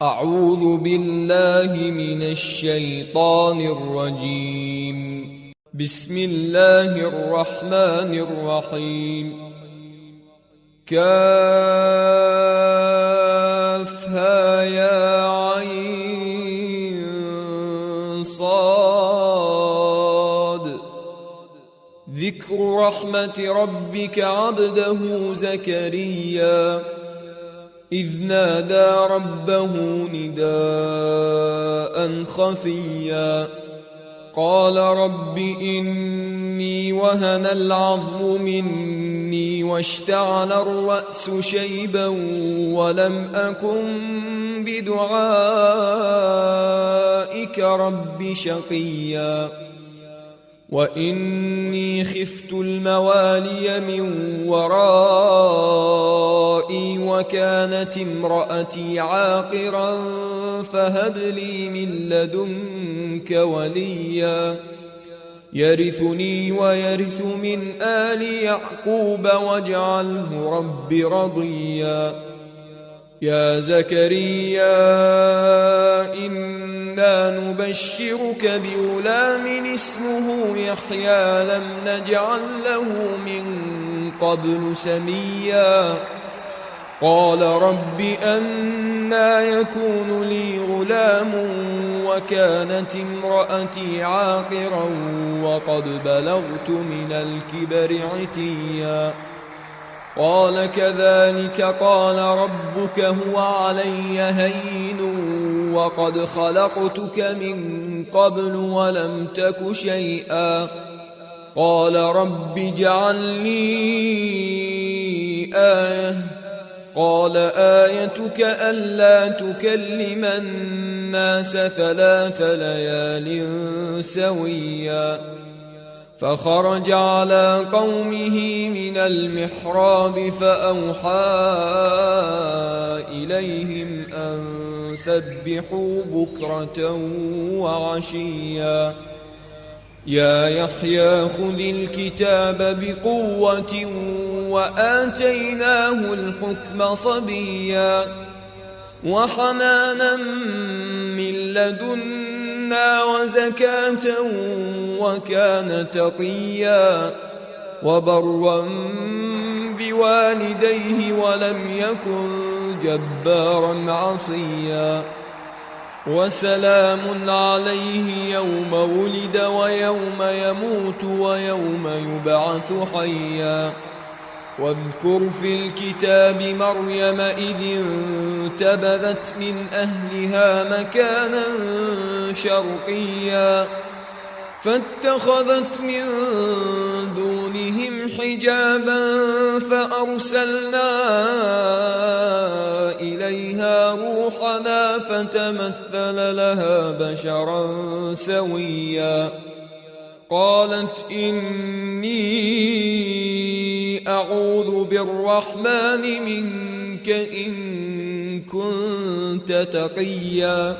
أعوذ بالله من الشيطان الرجيم. بسم الله الرحمن الرحيم. كافها يا عين صاد. ذكر رحمة ربك عبده زكريا إذ نادى ربه نداء خفيا قال رب إني وهن العظم مني واشتعل الرأس شيبا ولم أكن بدعائك رب شقيا وإني خفت الموالي من ورائي وكانت امرأتي عاقرا فهب لي من لدنك وليا يرثني ويرث من آل يعقوب واجعله رب رضيا. يا زكريا إنا نبشرك بغلام اسمه يحيى لم نجعل له من قبل سميا قال رب أنى يكون لي غلام وكانت امرأتي عاقرا وقد بلغت من الكبر عتيا قال كذلك قال ربك هو علي هين وقد خلقتك من قبل ولم تك شيئا قال رب اجعل لي آية قال آيتك ألا تكلم الناس 3 ليال سويا فخرج على قومه من المحراب فأوحى إليهم أن سبحوا بكرة وعشيا يا يحيى خذ الكتاب بقوة وآتيناه الحكم صبيا وحنانا من لدنا وزكاة وكان تقيا وبرا بوالديه ولم يكن جبارا عصيا وسلام عليه يوم ولد ويوم يموت ويوم يبعث حيا واذكر في الكتاب مريم إذ انتبذت من أهلها مكانا شرقيا فاتخذت من دونهم حجابا فأرسلنا إليها روحنا فتمثل لها بشرا سويا قالت إني أعوذ بالرحمن منك إن كنت تقيا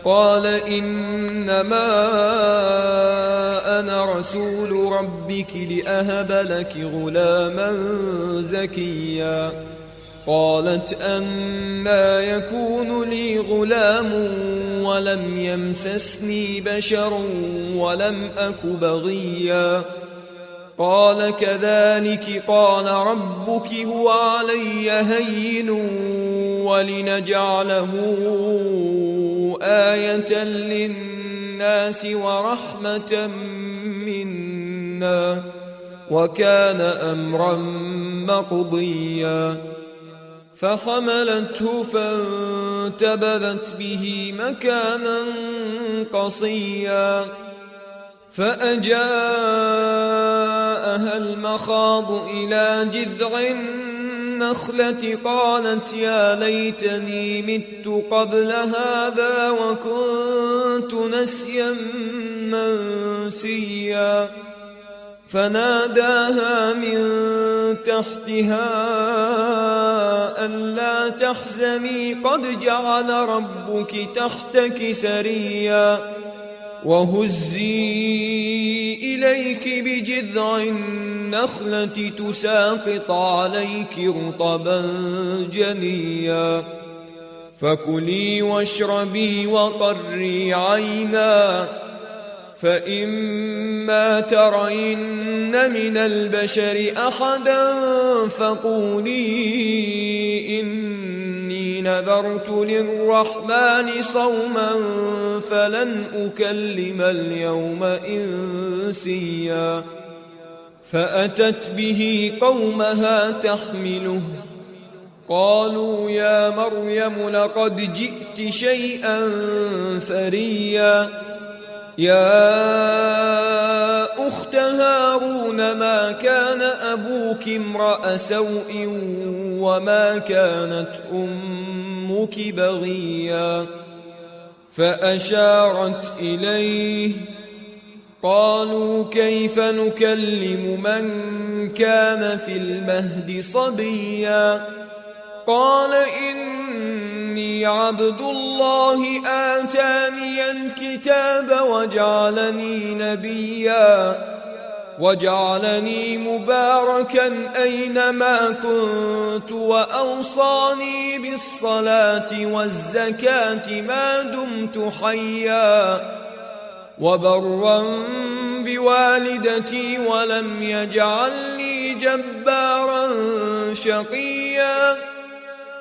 قال إنما أنا رسول ربك لأهب لك غلاما زكيا قالت أنى يكون لي غلام ولم يمسسني بشر ولم أك بغيا قال كذلك قال ربك هو علي هين ولنجعله آية للناس ورحمة منا وكان أمرا مقضيا فحملته فانتبذت به مكانا قصيا فأجاءها المخاض إلى جذع النخلة قالت يا ليتني مت قبل هذا وكنت نسيا منسيا فناداها من تحتها ألا تحزني قد جعل ربك تحتك سريا وهزي إليك بجذع النخلة تساقط عليك رطبا جنيا فكلي واشربي وقري عينا، فإما ترين من البشر أحدا فقولي إني نذرت للرحمن صوما فلن أكلم اليوم إنسيا. فأتت به قومها تحمله، قالوا يا مريم لقد جئت شيئا فريا. يا أخت هارون ما كان أبوك امرأ سوء وما كانت أمك بغيا. فأشارت إليه، قالوا كيف نكلم من كان في المهد صبيا. قال إني عبد الله آتاني الكتاب وجعلني نبيا وجعلني مباركا أينما كنت وأوصاني بالصلاة والزكاة ما دمت حيا وبرا بوالدتي ولم يجعلني جبارا شقيا.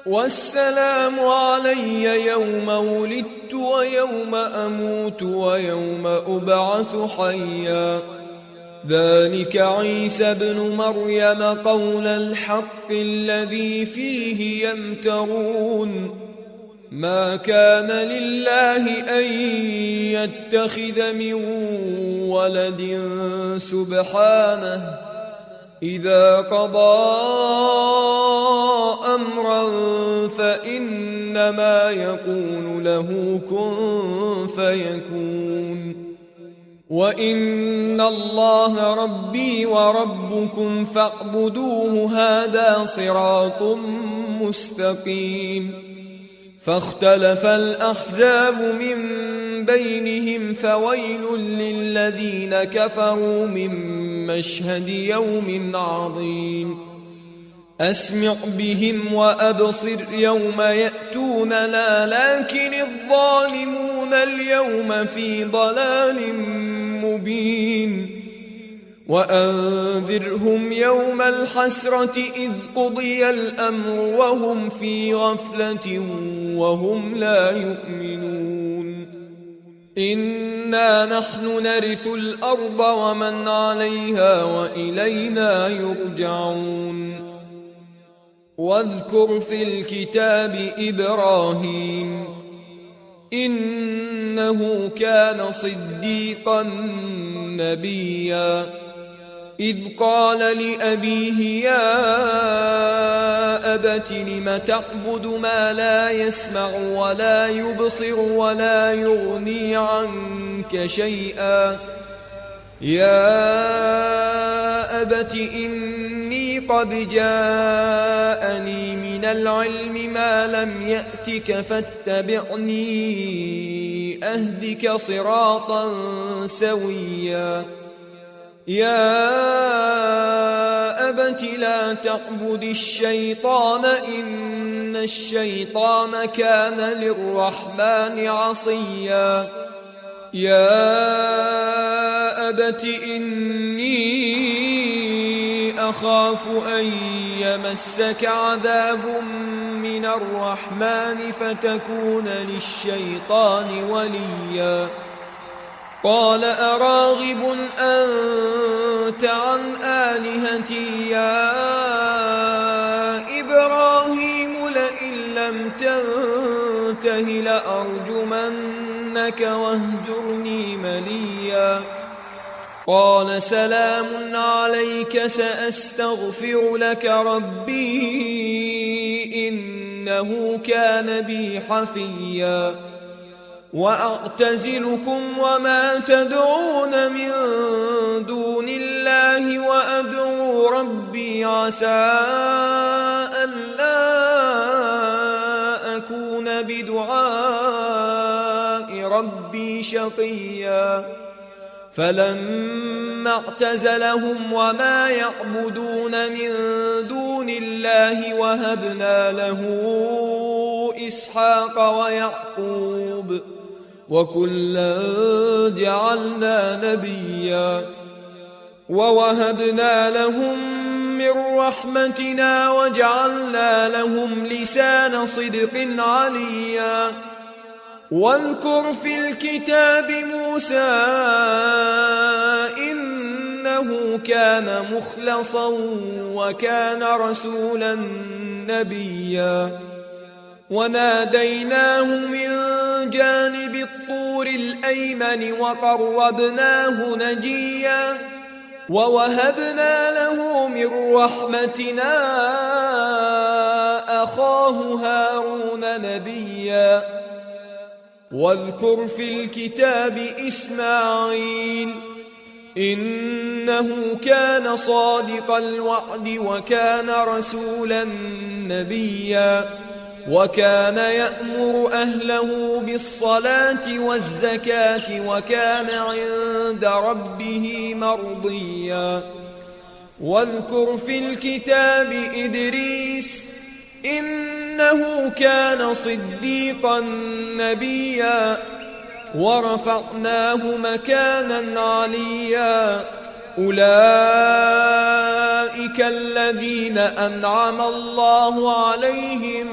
والسلام علي يوم ولدت ويوم أموت ويوم أبعث حيا. ذلك عيسى ابن مريم قول الحق الذي فيه يمترون. ما كان لله أن يتخذ من ولد سبحانه، إذا قضى أمرا فإنما يقول له كن فيكون. وإن الله ربي وربكم فاعبدوه هذا صراط مستقيم. فاختلف الأحزاب من بينهم فويل للذين كفروا من مشهد يوم عظيم. أسمع بهم وأبصر يوم يأتوننا لكن الظالمون اليوم في ضلال مبين. وأنذرهم يوم الحسرة إذ قضي الأمر وهم في غفلة وهم لا يؤمنون. إنا نحن نرث الأرض ومن عليها وإلينا يرجعون. واذكر في الكتاب إبراهيم إنه كان صديقا نبيا. إذ قال لأبيه يا أبت لم تعبد ما لا يسمع ولا يبصر ولا يغني عنك شيئا. يا أبت إني قد جاءني من العلم ما لم يأتك فاتبعني أهدك صراطا سويا. يا أبت لا تعبد الشيطان إن الشيطان كان للرحمن عصيا. يا أبت إني أخاف أن يمسك عذاب من الرحمن فتكون للشيطان وليا. قال أراغب أنت عن آلهتي يا إبراهيم لئن لم تنته لأرجمنك واهجرني مليا. قال سلام عليك سأستغفر لك ربي إنه كان بي حفيا. وأعتزلكم وما تدعون من دون الله وأدعو ربي عسى ألا أكون بدعاء ربي شقيا. فلما اعتزلهم وما يعبدون من دون الله وهبنا له إسحاق ويعقوب وكلا جعلنا نبيا ووهبنا لهم من رحمتنا وجعلنا لهم لسان صدق عليا واذكر في الكتاب موسى إنه كان مخلصا وكان رسولا نبيا وناديناه من جانب الطور الأيمن وقربناه نجيا ووهبنا له من رحمتنا أخاه هارون نبيا واذكر في الكتاب إسماعيل إنه كان صادق الوعد وكان رسولا نبيا وكان يأمر أهله بالصلاة والزكاة وكان عند ربه مرضيا واذكر في الكتاب إدريس إنه كان صديقا نبيا ورفعناه مكانا عليا أولئك الذين أنعم الله عليهم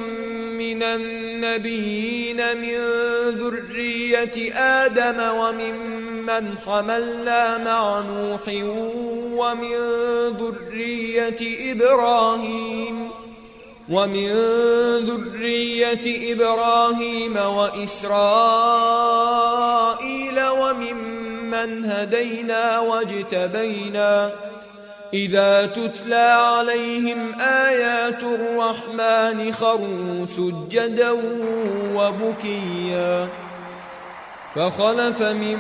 من النبيين من ذرية آدم وممن حملنا مع نوح ومن ذرية إبراهيم وإسرائيل وممن هدينا واجتبينا إذا تتلى عليهم آيات الرحمن خروا سجدا وبكيا فخلف من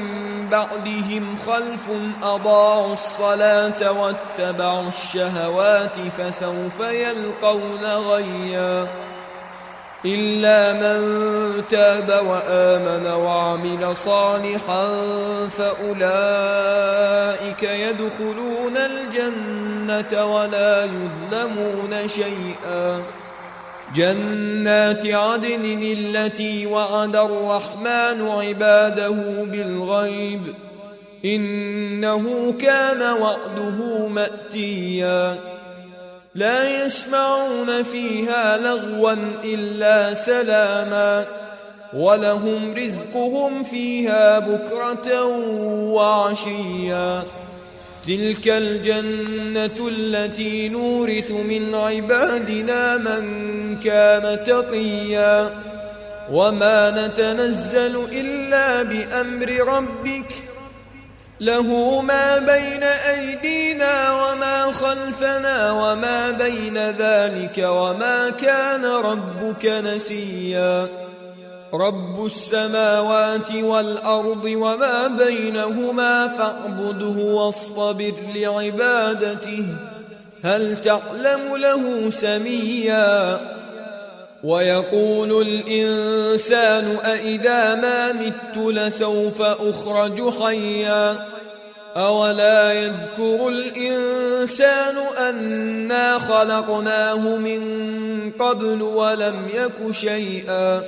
بعدهم خلف أضاعوا الصلاة واتبعوا الشهوات فسوف يلقون غيا إلا من تاب وآمن وعمل صالحا فأولئك يدخلون الجنة ولا يظلمون شيئا جنات عدن التي وعد الرحمن عباده بالغيب إنه كان وعده مأتيا لا يسمعون فيها لغوا إلا سلاما ولهم رزقهم فيها بكرة وعشيا تلك الجنة التي نورث من عبادنا من كان تقيا وما نتنزل إلا بأمر ربك له ما بين أيدينا وما خلفنا وما بين ذلك وما كان ربك نسيا رب السماوات والأرض وما بينهما فاعبده واصطبر لعبادته هل تعلم له سميا ويقول الإنسان أإذا ما مت لسوف أخرج حيا أولا يذكر الإنسان أنا خلقناه من قبل ولم يك شيئا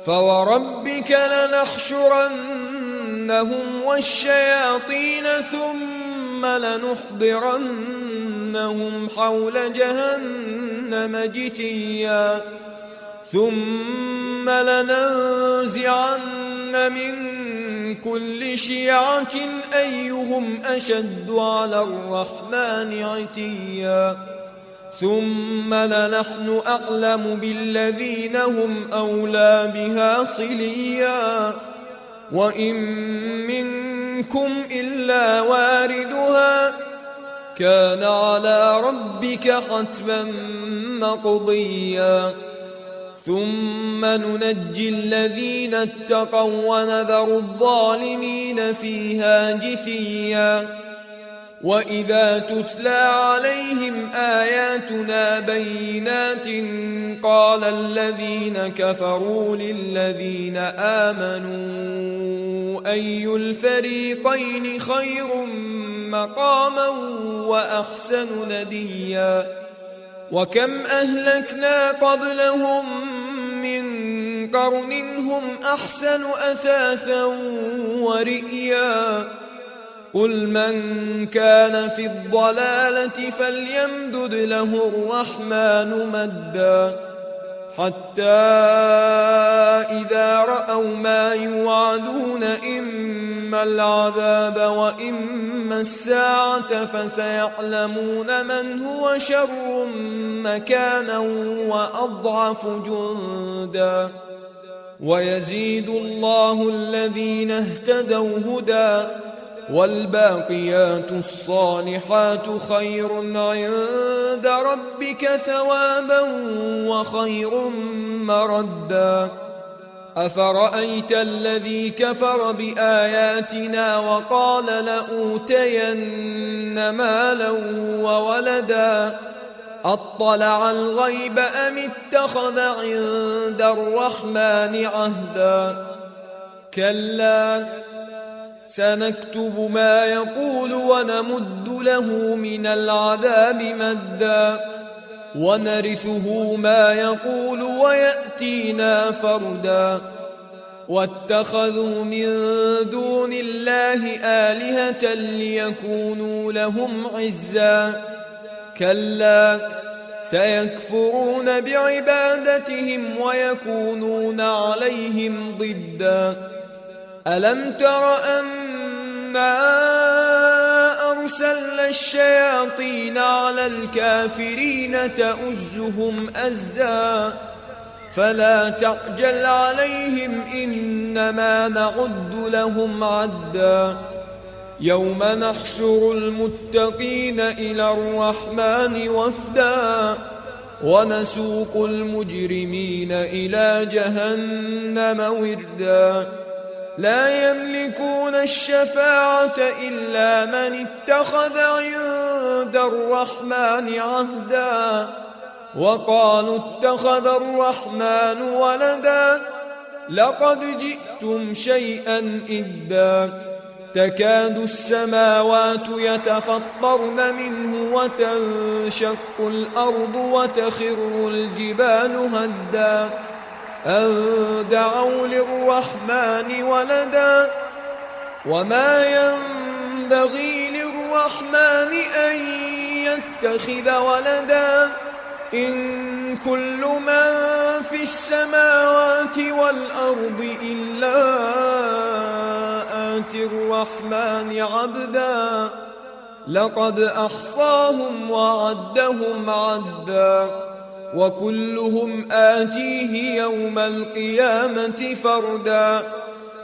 فوربك لنحشرنهم والشياطين ثم لنحضرنهم حول جهنم جثيا ثم لننزعن من كل شيعة أيهم أشد على الرحمن عتيا ثم لنحن أعلم بالذين هم أولى بها صليا وإن منكم إلا واردها كان على ربك حتما مقضيا ثم ننجي الذين اتقوا ونذر الظالمين فيها جثيا وإذا تتلى عليهم آياتنا بينات قال الذين كفروا للذين آمنوا أي الفريقين خير مقاما وأحسن نديا وكم أهلكنا قبلهم من قرن هم أحسن أثاثا ورئيا قل من كان في الضلالة فليمدد له الرحمن مدا حتى إذا رأوا ما يوعدون إما العذاب وإما الساعة فسيعلمون من هو شر مكانا وأضعف جندا ويزيد الله الذين اهتدوا هدى والباقيات الصالحات خير عند ربك ثوابا وخير مردا أفرأيت الذي كفر بآياتنا وقال لأوتين مالا وولدا أطلع الغيب أم اتخذ عند الرحمن عهدا كلا سنكتب ما يقول ونمد له من العذاب مدا ونرثه ما يقول ويأتينا فردا واتخذوا من دون الله آلهة ليكونوا لهم عزا كلا سيكفرون بعبادتهم ويكونون عليهم ضدا ألم تر أنا أرسلنا الشياطين على الكافرين تؤزهم أزا فلا تعجل عليهم إنما نعد لهم عدا يوم نحشر المتقين إلى الرحمن وفدا ونسوق المجرمين إلى جهنم وردا لا يملكون الشفاعة إلا من اتخذ عند الرحمن عهدا وقالوا اتخذ الرحمن ولدا لقد جئتم شيئا إدا تكاد السماوات يتفطرن منه وتنشق الأرض وتخر الجبال هدا أن دعوا للرحمن ولدا وما ينبغي للرحمن أن يتخذ ولدا إن كل من في السماوات والأرض إلا آتي الرحمن عبدا لقد أحصاهم وعدهم عدا وكلهم آتيه يوم القيامة فردا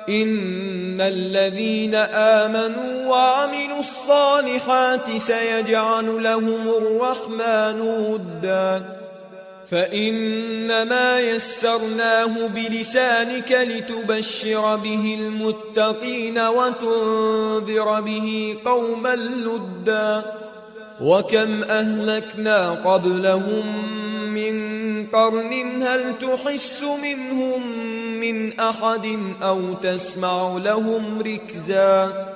إن الذين آمنوا وعملوا الصالحات سيجعل لهم الرحمن ودا فإنما يسرناه بلسانك لتبشر به المتقين وتنذر به قوما لدا وكم أهلكنا قبلهم من قرن هل تحس منهم من أحد أو تسمع لهم ركزا